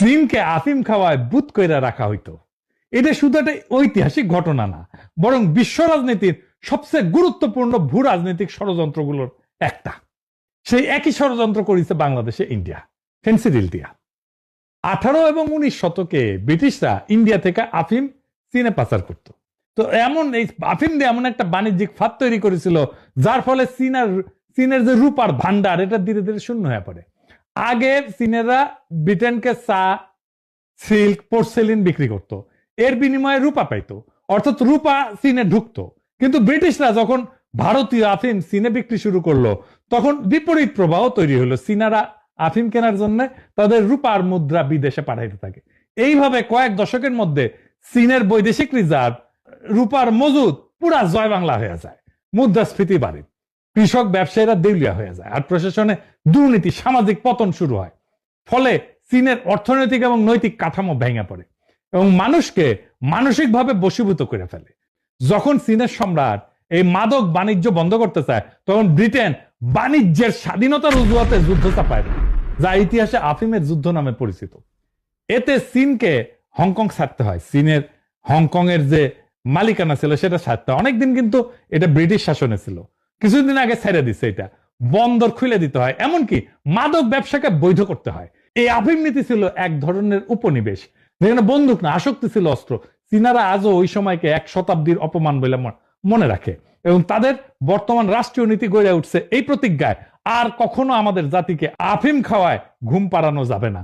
চীনকে আফিম খাওয়ায় বুত কইরা রাখা হইতো। এটা শুধু একটা ঐতিহাসিক ঘটনা না, বরং বিশ্ব রাজনীতির সবচেয়ে গুরুত্বপূর্ণ ভূ রাজনৈতিক ষড়যন্ত্রগুলোর একটা। সেই একই ষড়যন্ত্র করেছে বাংলাদেশে ইন্ডিয়া, ফেন্সিডিল দিয়া। 18 এবং 19 শতকে ব্রিটিশরা ইন্ডিয়া থেকে আফিম চীনে পাচার করত। তো এমন এই আফিম দিয়ে এমন একটা বাণিজ্যিক ফাঁদ তৈরি করেছিল, যার ফলে চীনের যে রূপার ভান্ডার, এটা ধীরে ধীরে শূন্য হয়ে পড়ে। আগে চীনেরা ব্রিটেনকে চা, সিল্ক, পোর্সেলিন বিক্রি করত, এর বিনিময়ে রূপা পাইতো, অর্থাৎ রূপা চীনে ঢুকতো। কিন্তু ব্রিটিশরা যখন ভারতীয় আফিম চীনে বিক্রি শুরু করলো, তখন বিপরীত প্রবাহ তৈরি হলো। চীনারা আফিম কেনার জন্য তাদের রূপার মুদ্রা বিদেশে পাঠাইতে থাকে। এইভাবে কয়েক দশকের মধ্যে চীনের বৈদেশিক রিজার্ভ, রূপার মজুদ পুরা জয় বাংলা হয়ে যায়। মুদ্রাস্ফীতি বাড়ে, কৃষক ব্যবসায়ীরা দেউলিয়া হয়ে যায়, আর প্রশাসনে দুর্নীতি, সামাজিক পতন শুরু হয়। ফলে চীনের অর্থনৈতিক এবং নৈতিক কাঠামো ভেঙে পড়ে এবং মানুষকে মানসিকভাবে বশীভূত করে ফেলে। যখন চীনের সম্রাট এই মাদক বাণিজ্য বন্ধ করতে চায়, তখন ব্রিটেন বাণিজ্যের স্বাধীনতার অজুহাতে যুদ্ধ চাপায়, যা ইতিহাসে আফিমের যুদ্ধ নামে পরিচিত। এতে চীনকে হংকং ছাড়তে হয়। চীনের হংকং এর যে মালিকানা ছিল সেটা ছাড়তে হয়। অনেকদিন কিন্তু এটা ব্রিটিশ শাসনে ছিল, কিছুদিন আগে ছেড়ে দিচ্ছে। এটা বন্দর খুলে দিতে হয়, এমনকি মাদক ব্যবসাকে বৈধ করতে হয়। এই আফিম নীতি ছিল এক ধরনের উপনিবেশ, যেখানে বন্দুক না, আসক্তি ছিল অস্ত্র। চীনারা আজও ওই সময়কে এক শতাব্দীর অপমান বলে মনে রাখে এবং তাদের বর্তমান রাষ্ট্রীয় নীতি গড়ে উঠছে এই প্রতিজ্ঞায়, আর কখনো আমাদের জাতিকে আফিম খাওয়ায় ঘুম পাড়ানো যাবে না।